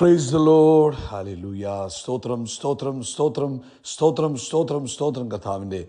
Praise the Lord. Hallelujah. സ്തോത്രം സ്തോത്രം സ്തോത്രം സ്തോത്രം സ്തോത്രം സ്തോത്രം. കർത്താവിൻ്റെ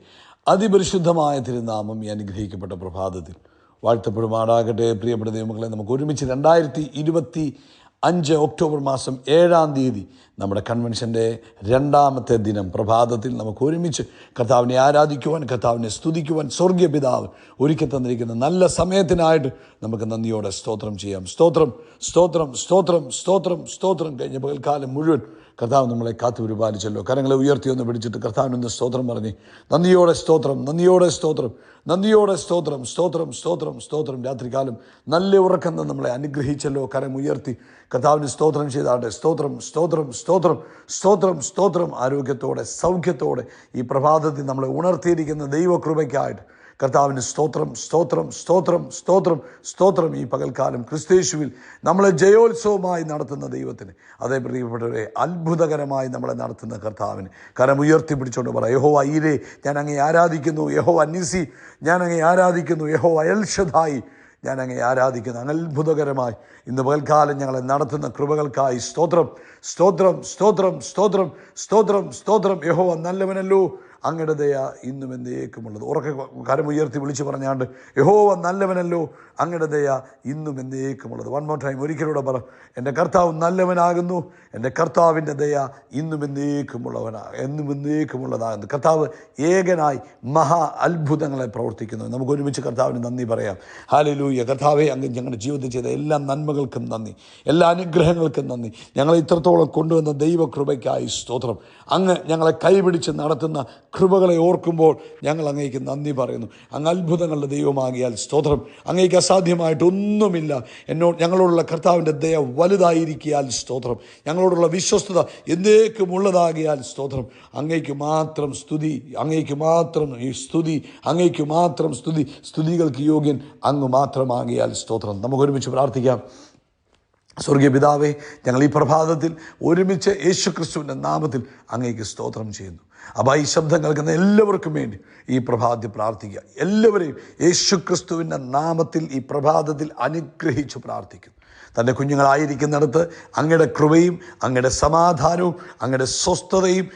അതിപരിശുദ്ധമായ തിരുനാമം ഈ അനുഗ്രഹിക്കപ്പെട്ട പ്രഭാതത്തിൽ വാഴ്ത്തപ്പെടുമാറാകട്ടെ. പ്രിയപ്പെട്ട ദൈവമക്കളെ, നമുക്ക് ഒരുമിച്ച് 2025 ഒക്ടോബർ മാസം 7-ാം തീയതി നമ്മുടെ കൺവെൻഷൻ്റെ 2ാമത്തെ ദിനം പ്രഭാതത്തിൽ നമുക്ക് ഒരുമിച്ച് കർത്താവിനെ ആരാധിക്കുവാൻ, കർത്താവിനെ സ്തുതിക്കുവാൻ സ്വർഗീയ പിതാവ് ഒരുക്കി തന്നിരിക്കുന്ന നല്ല സമയത്തിനായിട്ട് നമുക്ക് നന്ദിയോടെ സ്തോത്രം ചെയ്യാം. സ്തോത്രം സ്തോത്രം സ്തോത്രം സ്തോത്രം സ്തോത്രം. കഴിഞ്ഞ പകൽക്കാലം മുഴുവൻ കർത്താവ് നമ്മളെ കാത്തു പരിപാലിച്ചല്ലോ. കരങ്ങളെ ഉയർത്തിയൊന്ന് പിടിച്ചിട്ട് കർത്താവിനൊന്ന് സ്തോത്രം പറഞ്ഞ് നന്ദിയോടെ സ്തോത്രം, നന്ദിയോടെ സ്തോത്രം, നന്ദിയോടെ സ്തോത്രം, സ്തോത്രം സ്തോത്രം സ്തോത്രം. രാത്രികാലം നല്ല ഉറക്കം നമ്മളെ അനുഗ്രഹിച്ചല്ലോ. കരം ഉയർത്തി കർത്താവിന് സ്തോത്രം ചെയ്താട്ടെ. സ്തോത്രം സ്തോത്രം സ്തോത്രം സ്തോത്രം സ്തോത്രം. ആരോഗ്യത്തോടെ സൗഖ്യത്തോടെ ഈ പ്രഭാതത്തിൽ നമ്മളെ ഉണർത്തിയിരിക്കുന്ന ദൈവകൃപയ്ക്കായിട്ട് കർത്താവിന് സ്തോത്രം സ്തോത്രം സ്തോത്രം സ്തോത്രം സ്തോത്രം. ഈ പകൽക്കാലം ക്രിസ്തയേശുവിൽ നമ്മളെ ജയോത്സവമായി നടത്തുന്ന ദൈവത്തിന്, അതേ പ്രിയപ്പെട്ടവരെ, അത്ഭുതകരമായി നമ്മളെ നടത്തുന്ന കർത്താവിന് കരം ഉയർത്തി പിടിച്ചുകൊണ്ട് പറ, യഹോവ ഈരേ, ഞാൻ അങ്ങേ ആരാധിക്കുന്നു. യഹോവ നിസി, ഞാൻ അങ്ങേ ആരാധിക്കുന്നു. യഹോവ എൽ ഷദായി, ഞാൻ അങ്ങേ ആരാധിക്കുന്നു. അത്ഭുതകരമായി ഇന്ന് പകൽക്കാലം ഞങ്ങളെ നടത്തുന്ന കൃപകൾക്കായി സ്തോത്രം സ്തോത്രം സ്തോത്രം സ്തോത്രം സ്തോത്രം സ്തോത്രം. യഹോവ നല്ലവനല്ലോ, അങ്ങയുടെ ദയ ഇന്നും എന്നേക്കുമുള്ളത്. ഉറക്കെ കരമുയർത്തി വിളിച്ചു പറഞ്ഞാണ്ട്, യഹോവ നല്ലവനല്ലോ, അങ്ങയുടെ ദയ ഇന്നും എന്നേക്കുമുള്ളത്. വൺ മോർ ടൈം, ഒരിക്കലൂടെ പറ, എൻ്റെ കർത്താവ് നല്ലവനാകുന്നു, എൻ്റെ കർത്താവിൻ്റെ ദയ ഇന്നും എന്നേക്കുമുള്ളതാകുന്നു. കർത്താവ് ഏകനായി മഹാ അത്ഭുതങ്ങളെ പ്രവർത്തിക്കുന്നു. നമുക്ക് ഒരുമിച്ച് കർത്താവിന് നന്ദി പറയാം. ഹല്ലേലൂയ. കർത്താവെ, അങ്ങ് ഞങ്ങളുടെ ജീവിതത്തിൽ ചെയ്ത എല്ലാ നന്മകൾക്കും നന്ദി, എല്ലാ അനുഗ്രഹങ്ങൾക്കും നന്ദി. ഞങ്ങളെ ഇത്രത്തോളം കൊണ്ടുവന്ന ദൈവകൃപയ്ക്കായി സ്തോത്രം. അങ്ങ് ഞങ്ങളെ കൈപിടിച്ച് നടത്തുന്ന കൃപകളെ ഓർക്കുമ്പോൾ ഞങ്ങൾ അങ്ങേക്ക് നന്ദി പറയുന്നു. അങ്ങ് അത്ഭുതങ്ങളുടെ ദൈവമാകിയാൽ സ്തോത്രം. അങ്ങേക്ക് അസാധ്യമായിട്ടൊന്നുമില്ല. ഞങ്ങളോടുള്ള കർത്താവിൻ്റെ ദയ വലുതായിരിക്കിയാൽ സ്തോത്രം. ഞങ്ങളോടുള്ള വിശ്വസ്തത എന്നേക്കുമുള്ളതാകിയാൽ സ്തോത്രം. അങ്ങേക്ക് മാത്രം സ്തുതി, അങ്ങേക്ക് മാത്രം ഈ സ്തുതി, അങ്ങേക്ക് മാത്രം സ്തുതി. സ്തുതികൾക്ക് യോഗ്യൻ അങ്ങ് മാത്രമാകിയാൽ സ്തോത്രം. നമുക്കൊരുമിച്ച് പ്രാർത്ഥിക്കാം. സ്വർഗീയ പിതാവേ, ഞങ്ങൾ ഈ പ്രഭാതത്തിൽ ഒരുമിച്ച് യേശുക്രിസ്തുവിൻ്റെ നാമത്തിൽ അങ്ങേക്ക് സ്തോത്രം ചെയ്യുന്നു. അപ്പോൾ ഈ ശബ്ദം കേൾക്കുന്ന എല്ലാവർക്കും വേണ്ടി ഈ പ്രഭാതത്തിൽ പ്രാർത്ഥിക്കുക. എല്ലാവരെയും യേശുക്രിസ്തുവിൻ്റെ നാമത്തിൽ ഈ പ്രഭാതത്തിൽ അനുഗ്രഹിച്ചു പ്രാർത്ഥിക്കുന്നു. തൻ്റെ കുഞ്ഞുങ്ങളായിരിക്കുന്നിടത്ത് അങ്ങയുടെ കൃപയും അങ്ങയുടെ സമാധാനവും അങ്ങയുടെ സ്വസ്ഥതയും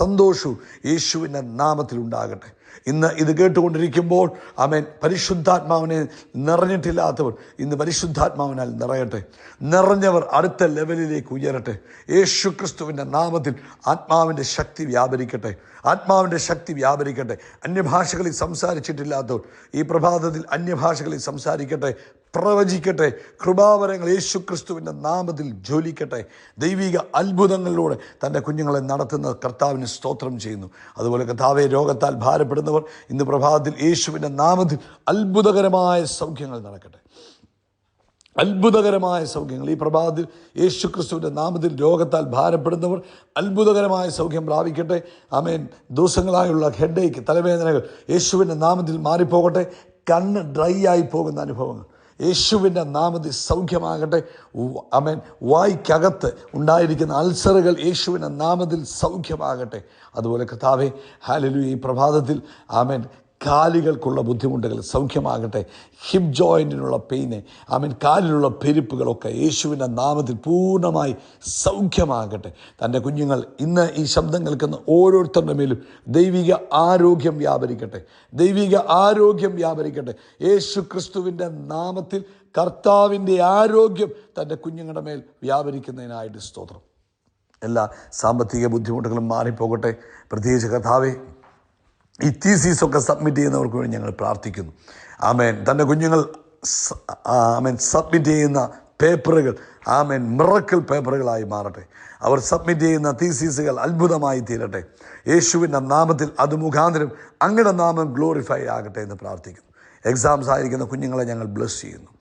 സന്തോഷവും യേശുവിൻ്റെ നാമത്തിൽ ഉണ്ടാകട്ടെ. ഇന്ന് ഇത് കേട്ടുകൊണ്ടിരിക്കുമ്പോൾ ആമേൻ, പരിശുദ്ധാത്മാവിനെ നിറഞ്ഞിട്ടില്ലാത്തവർ ഇന്ന് പരിശുദ്ധാത്മാവിനാൽ നിറയട്ടെ. നിറഞ്ഞവർ അടുത്ത ലെവലിലേക്ക് ഉയരട്ടെ. യേശുക്രിസ്തുവിൻ്റെ നാമത്തിൽ ആത്മാവിൻ്റെ ശക്തി വ്യാപരിക്കട്ടെ, ആത്മാവിൻ്റെ ശക്തി വ്യാപരിക്കട്ടെ. അന്യഭാഷകളിൽ സംസാരിച്ചിട്ടില്ലാത്തവർ ഈ പ്രഭാതത്തിൽ അന്യഭാഷകളിൽ സംസാരിക്കട്ടെ, പ്രവചിക്കട്ടെ. കൃപാവരങ്ങൾ യേശുക്രിസ്തുവിൻ്റെ നാമത്തിൽ ജ്വലിക്കട്ടെ. ദൈവിക അത്ഭുതങ്ങളിലൂടെ തൻ്റെ കുഞ്ഞുങ്ങളെ നടത്തുന്ന കർത്താവിന് സ്തോത്രം ചെയ്യുന്നു. അതുപോലെ കർത്താവെ, രോഗത്താൽ ഭാരപ്പെടുന്നവർ ഇന്ന് പ്രഭാതത്തിൽ യേശുവിൻ്റെ നാമത്തിൽ അത്ഭുതകരമായ സൗഖ്യങ്ങൾ നടക്കട്ടെ. അത്ഭുതകരമായ സൗഖ്യങ്ങൾ ഈ പ്രഭാതത്തിൽ യേശുക്രിസ്തുവിൻ്റെ നാമത്തിൽ രോഗത്താൽ ഭാരപ്പെടുന്നവർ അത്ഭുതകരമായ സൗഖ്യം പ്രാപിക്കട്ടെ. ആമേൻ. ദിവസങ്ങളായുള്ള ഹെഡേക്ക്, തലവേദനകൾ യേശുവിൻ്റെ നാമത്തിൽ മാറിപ്പോകട്ടെ. കണ്ണ് ഡ്രൈ ആയി പോകുന്ന അനുഭവങ്ങൾ യേശുവിൻ്റെ നാമത്തിൽ സൗഖ്യമാകട്ടെ. ആമേൻ. വായ്ക്കകത്ത് ഉണ്ടായിരിക്കുന്ന അൾസറുകൾ യേശുവിൻ്റെ നാമത്തിൽ സൗഖ്യമാകട്ടെ. അതുപോലെ കർത്താവേ, ഹല്ലേലൂയ, ഈ പ്രഭാതത്തിൽ ആമേൻ, കാലുകൾക്കുള്ള ബുദ്ധിമുട്ടുകൾ സൗഖ്യമാകട്ടെ. ഹിപ്പ് ജോയിൻറ്റിനുള്ള പെയിന്, ആമേൻ, കാലിലുള്ള പെരുപ്പുകളൊക്കെ യേശുവിൻ്റെ നാമത്തിൽ പൂർണ്ണമായി സൗഖ്യമാകട്ടെ. തൻ്റെ കുഞ്ഞുങ്ങൾ ഇന്ന് ഈ ശബ്ദം കേൾക്കുന്ന ഓരോരുത്തരുടെ മേലും ദൈവിക ആരോഗ്യം വ്യാപരിക്കട്ടെ, ദൈവിക ആരോഗ്യം വ്യാപരിക്കട്ടെ. യേശു ക്രിസ്തുവിൻ്റെ നാമത്തിൽ കർത്താവിൻ്റെ ആരോഗ്യം തൻ്റെ കുഞ്ഞുങ്ങളുടെ മേൽ വ്യാപരിക്കുന്നതിനായിട്ട് സ്തോത്രം. എല്ലാ സാമ്പത്തിക ബുദ്ധിമുട്ടുകളും മാറിപ്പോകട്ടെ. പ്രത്യേകിച്ച് കർത്താവേ, ഈ തീസീസൊക്കെ സബ്മിറ്റ് ചെയ്യുന്നവർക്ക് വേണ്ടി ഞങ്ങൾ പ്രാർത്ഥിക്കുന്നു. ആമേൻ. തൻ്റെ കുഞ്ഞുങ്ങൾ ആമേൻ സബ്മിറ്റ് ചെയ്യുന്ന പേപ്പറുകൾ ആമേൻ മിറക്കിൾ പേപ്പറുകളായി മാറട്ടെ. അവർ സബ്മിറ്റ് ചെയ്യുന്ന തീസീസുകൾ അത്ഭുതമായി തീരട്ടെ. യേശുവിൻ്റെ നാമത്തിൽ അത് മുഖാന്തരം അങ്ങയുടെ നാമം ഗ്ലോറിഫൈ ആകട്ടെ എന്ന് പ്രാർത്ഥിക്കുന്നു. എക്സാംസ് ആയിരിക്കുന്ന കുഞ്ഞുങ്ങളെ ഞങ്ങൾ ബ്ലെസ് ചെയ്യുന്നു.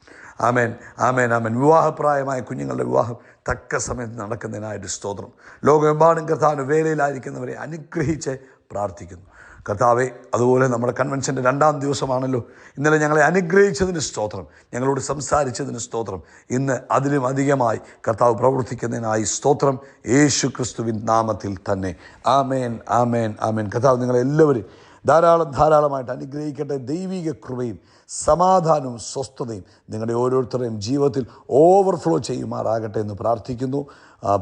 ആമേൻ ആമേൻ ആമേൻ. വിവാഹപ്രായമായ കുഞ്ഞുങ്ങളുടെ വിവാഹം തക്ക സമയത്ത് നടക്കുന്നതിനായിട്ട് സ്തോത്രം. ലോകമെമ്പാടും കർത്താവിൻ്റെ വേലയിലായിരിക്കുന്നവരെ അനുഗ്രഹിച്ച് പ്രാർത്ഥിക്കുന്നു. കർത്താവെ, അതുപോലെ നമ്മുടെ കൺവെൻഷൻ്റെ 2ാം ദിവസമാണല്ലോ. ഇന്നലെ ഞങ്ങളെ അനുഗ്രഹിച്ചതിന് സ്തോത്രം, ഞങ്ങളോട് സംസാരിച്ചതിന് സ്തോത്രം. ഇന്ന് അതിലും അധികമായി കർത്താവ് പ്രവർത്തിക്കുന്നതിനായി സ്തോത്രം. യേശു ക്രിസ്തുവിൻ നാമത്തിൽ തന്നെ ആമേൻ ആമേൻ ആമേൻ. കർത്താവ് നിങ്ങളെല്ലാവരും ധാരാളമായിട്ട് അനുഗ്രഹിക്കട്ടെ. ദൈവിക കൃപയും സമാധാനവും സ്വസ്ഥതയും നിങ്ങളുടെ ഓരോരുത്തരുടെയും ജീവിതത്തിൽ ഓവർഫ്ലോ ചെയ്യുമാറാകട്ടെ എന്ന് പ്രാർത്ഥിക്കുന്നു.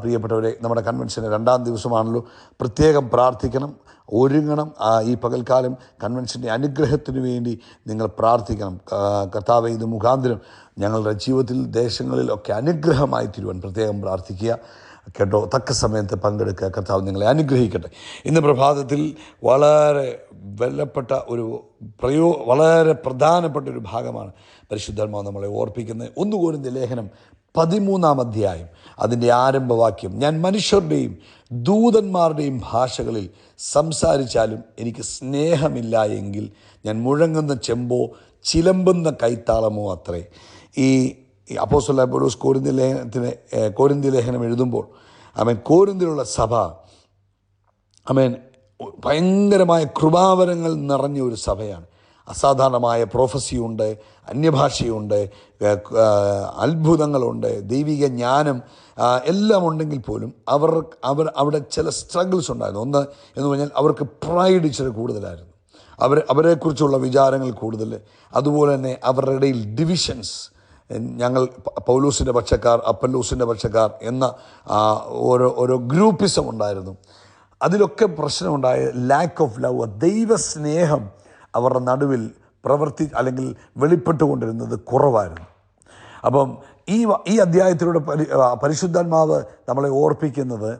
പ്രിയപ്പെട്ടവരെ, നമ്മുടെ കൺവെൻഷന് 2ാം ദിവസമാണല്ലോ. പ്രത്യേകം പ്രാർത്ഥിക്കണം, ഒരുങ്ങണം. ഈ പകൽക്കാലം കൺവെൻഷൻ്റെ അനുഗ്രഹത്തിന് വേണ്ടി നിങ്ങൾ പ്രാർത്ഥിക്കണം. കർത്താവേ, ഇത് മുഖാന്തരം ഞങ്ങളുടെ ജീവിതത്തിൽ ദേശങ്ങളിലൊക്കെ അനുഗ്രഹമായി തീരുവാൻ പ്രത്യേകം പ്രാർത്ഥിക്കുക കേട്ടോ. തക്ക സമയത്ത് പങ്കെടുക്കുക. കർത്താവ് നിങ്ങളെ അനുഗ്രഹിക്കട്ടെ. ഇന്ന് പ്രഭാതത്തിൽ വളരെ വിലപ്പെട്ട വളരെ പ്രധാനപ്പെട്ട ഒരു ഭാഗമാണ് പരിശുദ്ധാത്മാവ് നമ്മളെ ഓർപ്പിക്കുന്നത്. 1 കൊരിന്ത്യർ ലേഖനം 13-ാം അധ്യായം അതിൻ്റെ ആരംഭവാക്യം: ഞാൻ മനുഷ്യരുടെയും ദൂതന്മാരുടെയും ഭാഷകളിൽ സംസാരിച്ചാലും എനിക്ക് സ്നേഹമില്ല എങ്കിൽ ഞാൻ മുഴങ്ങുന്ന ചെമ്പോ ചിലമ്പുന്ന കൈത്താളമോ അത്രേ. ഈ അപ്പോസ്തലനായ പൗലോസ് കൊരിന്ത്യ ലേഖനം എഴുതുമ്പോൾ കോരിന്തിലുള്ള സഭ ഭയങ്കരമായ കൃപാവരങ്ങൾ നിറഞ്ഞ ഒരു സഭയാണ്. അസാധാരണമായ പ്രൊഫസിയുണ്ട്, അന്യഭാഷയുണ്ട്, അത്ഭുതങ്ങളുണ്ട്, ദൈവിക ജ്ഞാനം എല്ലാം ഉണ്ടെങ്കിൽ പോലും അവിടെ ചില സ്ട്രഗിൾസ് ഉണ്ടായിരുന്നു. ഒന്ന് എന്ന് പറഞ്ഞാൽ അവർക്ക് പ്രൈഡ് ഇച്ചിരി കൂടുതലായിരുന്നു. അവരെക്കുറിച്ചുള്ള വിചാരങ്ങൾ കൂടുതൽ. അതുപോലെ തന്നെ അവരുടെ ഇടയിൽ ഡിവിഷൻസ്, ഞങ്ങൾ പൗലോസിൻ്റെ പക്ഷക്കാർ, അപ്പല്ലോസിൻ്റെ പക്ഷക്കാർ എന്ന ഓരോ ഗ്രൂപ്പിസം ഉണ്ടായിരുന്നു. അതിലൊക്കെ പ്രശ്നമുണ്ടായ ലാക്ക് ഓഫ് ലവ്, ദൈവസ്നേഹം അവരുടെ നടുവിൽ അല്ലെങ്കിൽ വെളിപ്പെട്ടുകൊണ്ടിരുന്നത് കുറവായിരുന്നു. അപ്പം ഈ അധ്യായത്തിലൂടെ പരിശുദ്ധാത്മാവ് നമ്മളെ ഓർപ്പിക്കുന്നത്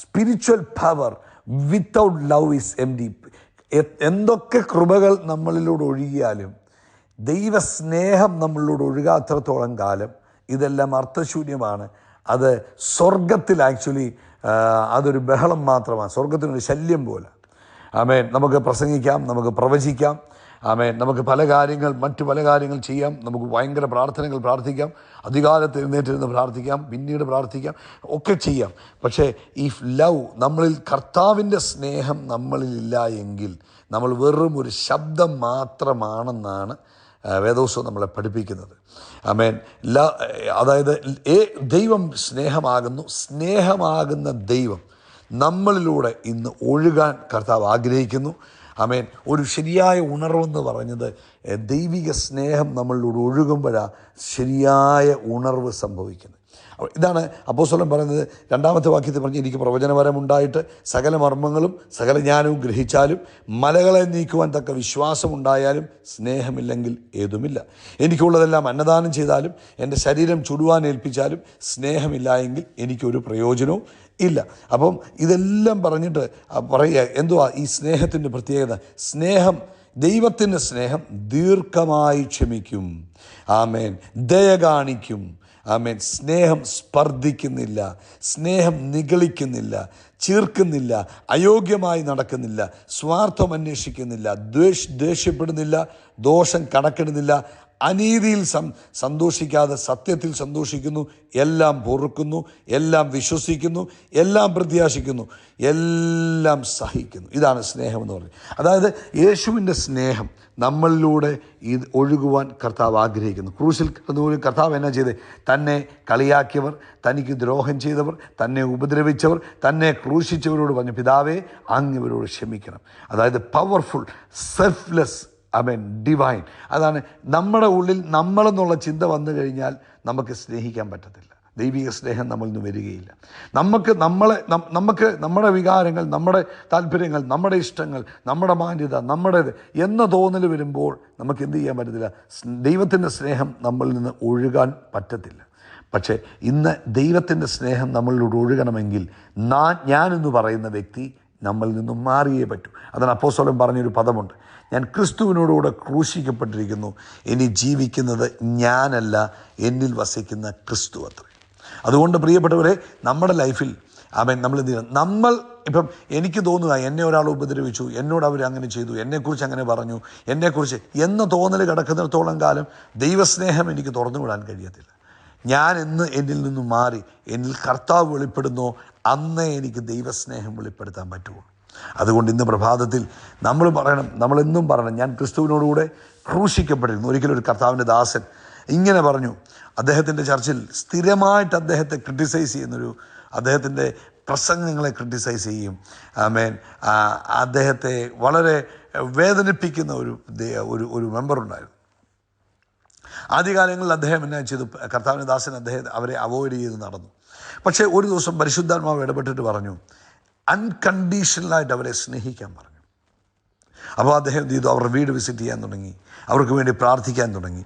spiritual power without love is empty. എന്തൊക്കെ കൃപകൾ നമ്മളിലൂടെ ഒഴുകിയാലും ദൈവസ്നേഹം നമ്മളിലൂടെ ഒഴുകാത്രത്തോളം കാലം ഇതെല്ലാം അർത്ഥശൂന്യമാണ്. അത് സ്വർഗത്തിൽ ആക്ച്വലി അതൊരു ബഹളം മാത്രമാണ്, സ്വർഗത്തിനൊരു ശല്യം പോലെ. നമുക്ക് പ്രസംഗിക്കാം, നമുക്ക് പ്രവചിക്കാം, നമുക്ക് മറ്റു പല കാര്യങ്ങൾ ചെയ്യാം, നമുക്ക് ഭയങ്കര പ്രാർത്ഥനകൾ പ്രാർത്ഥിക്കാം, അധികാലത്ത് എഴുന്നേറ്റിരുന്ന് പ്രാർത്ഥിക്കാം, പിന്നീട് പ്രാർത്ഥിക്കാം, ഒക്കെ ചെയ്യാം. പക്ഷേ ലവ് നമ്മളിൽ, കർത്താവിൻ്റെ സ്നേഹം നമ്മളിലില്ല എങ്കിൽ നമ്മൾ വെറും ഒരു ശബ്ദം മാത്രമാണെന്നാണ് വേദോത്സവം നമ്മളെ പഠിപ്പിക്കുന്നത്. അതായത് ദൈവം സ്നേഹമാകുന്നു. സ്നേഹമാകുന്ന ദൈവം നമ്മളിലൂടെ ഇന്ന് ഒഴുകാൻ കർത്താവ് ആഗ്രഹിക്കുന്നു. ഒരു ശരിയായ ഉണർവെന്ന് പറഞ്ഞത് ദൈവിക സ്നേഹം നമ്മളിലൂടെ ഒഴുകുമ്പോഴാണ് ശരിയായ ഉണർവ് സംഭവിക്കുന്നത്. ഇതാണ് അപ്പോസ്തലൻ പറയുന്നത്. 2-ാമത്തെ വാക്യത്തിൽ പറഞ്ഞ്, എനിക്ക് പ്രവചനപരമുണ്ടായിട്ട് സകല മർമ്മങ്ങളും സകല ജ്ഞാനവും ഗ്രഹിച്ചാലും മലകളെ നീക്കുവാൻ തക്ക വിശ്വാസമുണ്ടായാലും സ്നേഹമില്ലെങ്കിൽ ഏതുമില്ല. എനിക്കുള്ളതെല്ലാം അന്നദാനം ചെയ്താലും എൻ്റെ ശരീരം ചുടുവാൻ ഏൽപ്പിച്ചാലും സ്നേഹമില്ല എങ്കിൽ എനിക്കൊരു പ്രയോജനവും ഇല്ല. അപ്പം ഇതെല്ലാം പറഞ്ഞിട്ട് പറയുക, എന്തുവാ ഈ സ്നേഹത്തിൻ്റെ പ്രത്യേകത? ദൈവത്തിൻ്റെ സ്നേഹം ദീർഘമായി ക്ഷമിക്കും. ദയ കാണിക്കും. സ്നേഹം സ്പർദ്ധിക്കുന്നില്ല, സ്നേഹം നിഗളിക്കുന്നില്ല, ചീർക്കുന്നില്ല, അയോഗ്യമായി നടക്കുന്നില്ല, സ്വാർത്ഥം അന്വേഷിക്കുന്നില്ല, ദേഷ്യപ്പെടുന്നില്ല, ദോഷം കണക്കിടുന്നില്ല, അനീതിയിൽ സന്തോഷിക്കാതെ സത്യത്തിൽ സന്തോഷിക്കുന്നു, എല്ലാം പൊറുക്കുന്നു, എല്ലാം വിശ്വസിക്കുന്നു, എല്ലാം പ്രത്യാശിക്കുന്നു, എല്ലാം സഹിക്കുന്നു. ഇതാണ് സ്നേഹമെന്ന് പറയുന്നത്. അതായത് യേശുവിൻ്റെ സ്നേഹം നമ്മളിലൂടെ ഇത് ഒഴുകുവാൻ കർത്താവ് ആഗ്രഹിക്കുന്നു. ക്രൂശിൽ കർത്താവ് എന്നാ ചെയ്തത്? തന്നെ കളിയാക്കിയവർ, തനിക്ക് ദ്രോഹം ചെയ്തവർ, തന്നെ ഉപദ്രവിച്ചവർ, തന്നെ ക്രൂശിച്ചവരോട് പറഞ്ഞു, പിതാവേ അങ്ങ് ഇവരോട് ക്ഷമിക്കണം. അതായത് പവർഫുൾ, സെൽഫ്ലെസ്, ഡിവൈൻ. അതാണ് നമ്മുടെ ഉള്ളിൽ നമ്മളെന്നുള്ള ചിന്ത വന്നു കഴിഞ്ഞാൽ നമുക്ക് സ്നേഹിക്കാൻ പറ്റത്തില്ല. ദൈവിക സ്നേഹം നമ്മളിൽ നിന്ന് വരികയില്ല. നമുക്ക് നമ്മുടെ വികാരങ്ങൾ, നമ്മുടെ താല്പര്യങ്ങൾ, നമ്മുടെ ഇഷ്ടങ്ങൾ, നമ്മുടെ മാന്യത, നമ്മുടേത് എന്ന തോന്നൽ വരുമ്പോൾ നമുക്ക് എന്ത് ചെയ്യാൻ പറ്റത്തില്ല? ദൈവത്തിൻ്റെ സ്നേഹം നമ്മളിൽ നിന്ന് ഒഴുകാൻ പറ്റത്തില്ല. പക്ഷേ ഇന്ന് ദൈവത്തിൻ്റെ സ്നേഹം നമ്മളിലൂടെ ഒഴുകണമെങ്കിൽ ഞാനെന്ന് പറയുന്ന വ്യക്തി നമ്മളിൽ നിന്നും മാറിയേ പറ്റൂ. അതാണ് അപ്പോസ്തലൻ പറഞ്ഞൊരു പദമുണ്ട്, ഞാൻ ക്രിസ്തുവിനോടുകൂടെ ക്രൂശിക്കപ്പെട്ടിരിക്കുന്നു, ഇനി ജീവിക്കുന്നത് ഞാനല്ല, എന്നിൽ വസിക്കുന്ന ക്രിസ്തു അത്രേ. അതുകൊണ്ട് പ്രിയപ്പെട്ടവരെ, നമ്മുടെ ലൈഫിൽ നമ്മൾ എന്ത് ചെയ്യണം? ഇപ്പം എനിക്ക് തോന്നുക, എന്നെ ഒരാൾ ഉപദ്രവിച്ചു, എന്നോട് അവർ അങ്ങനെ ചെയ്തു, എന്നെക്കുറിച്ച് അങ്ങനെ പറഞ്ഞു, എന്നെക്കുറിച്ച് എന്ന തോന്നൽ കിടക്കുന്നിടത്തോളം കാലം ദൈവസ്നേഹം എനിക്ക് തുറന്നു വിടാൻ കഴിയത്തില്ല. ഞാൻ എന്നിൽ നിന്നും മാറി എന്നിൽ കർത്താവ് വെളിപ്പെടുന്നോ അന്നേ എനിക്ക് ദൈവസ്നേഹം വെളിപ്പെടുത്താൻ പറ്റുള്ളൂ. അതുകൊണ്ട് ഇന്ന് പ്രഭാതത്തിൽ നമ്മളെന്നും പറയണം, ഞാൻ ക്രിസ്തുവിനോടുകൂടെ ക്രൂശിക്കപ്പെട്ടിരുന്നു. ഒരിക്കലൊരു കർത്താവിൻ്റെ ദാസൻ ഇങ്ങനെ പറഞ്ഞു. അദ്ദേഹത്തിൻ്റെ ചർച്ചിൽ സ്ഥിരമായിട്ട് അദ്ദേഹത്തെ ക്രിട്ടിസൈസ് ചെയ്യുന്നൊരു, അദ്ദേഹത്തിൻ്റെ പ്രസംഗങ്ങളെ ക്രിട്ടിസൈസ് ചെയ്യും. ആമേൻ. അദ്ദേഹത്തെ വളരെ വേദനിപ്പിക്കുന്ന ഒരു മെമ്പറുണ്ടായിരുന്നു. ആദ്യകാലങ്ങളിൽ അദ്ദേഹം എന്നാ ചെയ്തു, കർത്താവിൻ്റെ ദാസൻ അവരെ അവോയ്ഡ് ചെയ്ത് നടന്നു. പക്ഷേ ഒരു ദിവസം പരിശുദ്ധാത്മാവ് ഇടപെട്ടിട്ട് പറഞ്ഞു, അൺകണ്ടീഷണലായിട്ട് അവരെ സ്നേഹിക്കാൻ പറഞ്ഞു. അപ്പോൾ അദ്ദേഹം എന്ത് ചെയ്തു? അവരുടെ വീട് വിസിറ്റ് ചെയ്യാൻ തുടങ്ങി, അവർക്ക് വേണ്ടി പ്രാർത്ഥിക്കാൻ തുടങ്ങി.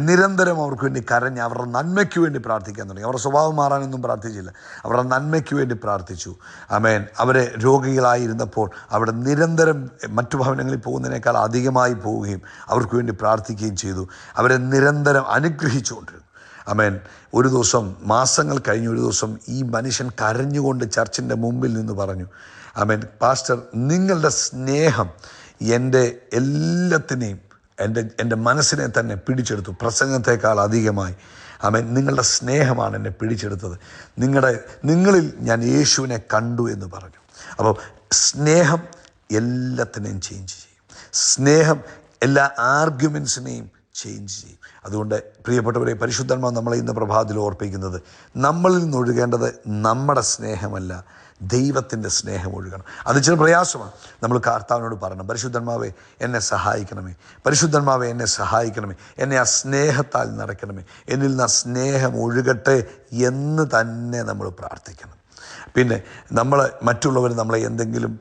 നിരന്തരം അവർക്ക് വേണ്ടി കരഞ്ഞ് അവരുടെ നന്മയ്ക്ക് വേണ്ടി പ്രാർത്ഥിക്കാൻ തുടങ്ങി. അവരുടെ സ്വഭാവം മാറാനൊന്നും പ്രാർത്ഥിച്ചില്ല, അവരുടെ നന്മയ്ക്ക് വേണ്ടി പ്രാർത്ഥിച്ചു. ആമേൻ. അവരെ രോഗികളായിരുന്നപ്പോൾ അവിടെ നിരന്തരം മറ്റു ഭവനങ്ങളിൽ പോകുന്നതിനേക്കാൾ അധികമായി പോവുകയും അവർക്ക് വേണ്ടി പ്രാർത്ഥിക്കുകയും ചെയ്തു. അവരെ നിരന്തരം അനുഗ്രഹിച്ചുകൊണ്ടിരുന്നു. ആമേൻ. ഒരു ദിവസം, മാസങ്ങൾ കഴിഞ്ഞ് ഒരു ദിവസം ഈ മനുഷ്യൻ കരഞ്ഞുകൊണ്ട് ചർച്ചിൻ്റെ മുമ്പിൽ നിന്ന് പറഞ്ഞു, ആമേൻ, പാസ്റ്റർ, നിങ്ങളുടെ സ്നേഹം എൻ്റെ എല്ലാത്തിനെയും, എൻ്റെ മനസ്സിനെ തന്നെ പിടിച്ചെടുത്തു, പ്രസംഗത്തെക്കാൾ അധികമായി. ആമേൻ. നിങ്ങളുടെ സ്നേഹമാണ് എന്നെ പിടിച്ചെടുത്തത്. നിങ്ങളിൽ ഞാൻ യേശുവിനെ കണ്ടു എന്ന് പറഞ്ഞു. അപ്പോൾ സ്നേഹം എല്ലാത്തിനെയും ചേഞ്ച് ചെയ്യും. സ്നേഹം എല്ലാ ആർഗ്യുമെൻസിനെയും ചേഞ്ച് ചെയ്യും. അതുകൊണ്ട് പ്രിയപ്പെട്ടവരെ, പരിശുദ്ധാത്മാവ് നമ്മളെ ഇന്ന് പ്രഭാതത്തിൽ ഓർപ്പിക്കുന്നത്, നമ്മളിൽ നിന്നൊഴുകേണ്ടത് നമ്മുടെ സ്നേഹമല്ല, ദൈവത്തിൻ്റെ സ്നേഹം ഒഴുകണം. അത് ഇച്ചിരി പ്രയാസമാണ്. നമ്മൾ കർത്താവിനോട് പറയണം, പരിശുദ്ധാത്മാവേ എന്നെ സഹായിക്കണമേ, പരിശുദ്ധാത്മാവേ എന്നെ സഹായിക്കണമേ, എന്നെ ആ സ്നേഹത്താൽ നിറയ്ക്കണമേ, എന്നിൽ നിന്ന് ആ സ്നേഹം ഒഴുകട്ടെ എന്ന് തന്നെ നമ്മൾ പ്രാർത്ഥിക്കണം. പിന്നെ മറ്റുള്ളവർ നമ്മളെ എന്തെങ്കിലും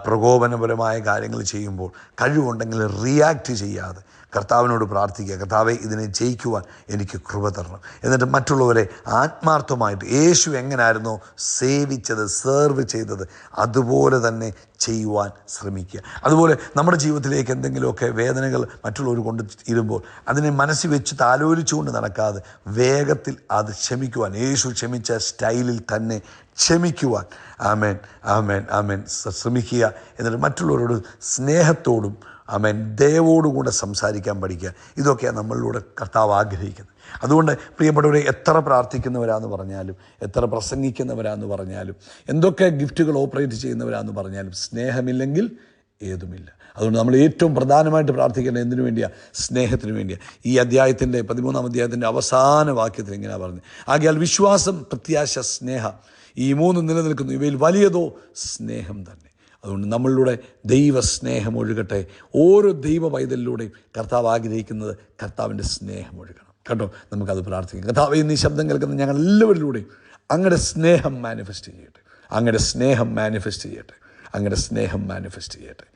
പ്രകോപനപരമായ കാര്യങ്ങൾ ചെയ്യുമ്പോൾ കഴിവുണ്ടെങ്കിൽ റിയാക്റ്റ് ചെയ്യാതെ കർത്താവിനോട് പ്രാർത്ഥിക്കുക, കർത്താവെ ഇതിനെ ജയിക്കുവാൻ എനിക്ക് കൃപ തരണം. എന്നിട്ട് മറ്റുള്ളവരെ ആത്മാർത്ഥമായിട്ട് യേശു എങ്ങനായിരുന്നോ സേവിച്ചത്, സെർവ് ചെയ്തത്, അതുപോലെ തന്നെ ചെയ്യുവാൻ ശ്രമിക്കുക. അതുപോലെ നമ്മുടെ ജീവിതത്തിലേക്ക് എന്തെങ്കിലുമൊക്കെ വേദനകൾ മറ്റുള്ളവർ കൊണ്ട് ഇരുമ്പോൾ അതിനെ മനസ്സിൽ വെച്ച് താലോലിച്ചുകൊണ്ട് നടക്കാതെ വേഗത്തിൽ അത് ക്ഷമിക്കുവാൻ, യേശു ക്ഷമിച്ച സ്റ്റൈലിൽ തന്നെ ക്ഷമിക്കുവാൻ ആമേൻ ആമേൻ ആമേൻ ശ്രമിക്കുക. എന്നിട്ട് മറ്റുള്ളവരോട് സ്നേഹത്തോടും ആമേൻ ദയവോടുകൂടെ സംസാരിക്കാൻ പഠിക്കുക. ഇതൊക്കെയാണ് നമ്മളിലൂടെ കർത്താവ് ആഗ്രഹിക്കുന്നത്. അതുകൊണ്ട് പ്രിയപ്പെട്ടവരെ, എത്ര പ്രാർത്ഥിക്കുന്നവരാന്ന് പറഞ്ഞാലും, എത്ര പ്രസംഗിക്കുന്നവരാന്ന് പറഞ്ഞാലും, എന്തൊക്കെ ഗിഫ്റ്റുകൾ ഓപ്പറേറ്റ് ചെയ്യുന്നവരാന്ന് പറഞ്ഞാലും, സ്നേഹമില്ലെങ്കിൽ ഏതുമില്ല. അതുകൊണ്ട് നമ്മൾ ഏറ്റവും പ്രധാനമായിട്ട് പ്രാർത്ഥിക്കേണ്ടത് എന്തിനു വേണ്ടിയാണ്? സ്നേഹത്തിന് വേണ്ടിയാണ്. ഈ അധ്യായത്തിൻ്റെ 13-ാം അധ്യായത്തിൻ്റെ അവസാന വാക്യത്തിൽ ഇങ്ങനെ പറഞ്ഞു, ആകയാൽ വിശ്വാസം, പ്രത്യാശ, സ്നേഹം, ഈ മൂന്ന് നിലനിൽക്കുന്നു, ഇവയിൽ വലിയതോ സ്നേഹം തന്നെ. അതുകൊണ്ട് നമ്മളിലൂടെ ദൈവസ്നേഹം ഒഴുകട്ടെ. ഓരോ ദൈവ പൈതലിലൂടെയും കർത്താവ് ആഗ്രഹിക്കുന്നത് കർത്താവിൻ്റെ സ്നേഹം ഒഴുകണം കേട്ടോ. നമുക്കത് പ്രാർത്ഥിക്കാം. കർത്താവ് ഇന്ന് ഈ ശബ്ദം കേൾക്കുന്ന ഞങ്ങൾ എല്ലാവരിലൂടെയും അങ്ങയുടെ സ്നേഹം മാനിഫെസ്റ്റ് ചെയ്യട്ടെ, അങ്ങയുടെ സ്നേഹം മാനിഫെസ്റ്റ് ചെയ്യട്ടെ, അങ്ങയുടെ സ്നേഹം മാനിഫെസ്റ്റ് ചെയ്യട്ടെ.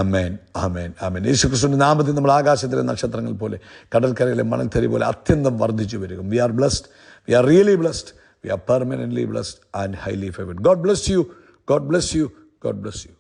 ആമേൻ ആമേൻ ആമേൻ. യേശുക്രിസ്തുവിൻ്റെ നാമത്തിൽ നമ്മൾ ആകാശത്തിലെ നക്ഷത്രങ്ങൾ പോലെ, കടൽക്കരയിലെ മണൽത്തരി പോലെ അത്യന്തം വർദ്ധിച്ചു വരിക. We are blessed, we are really blessed, we are permanently blessed and highly favored. God bless you. God bless you. God bless you.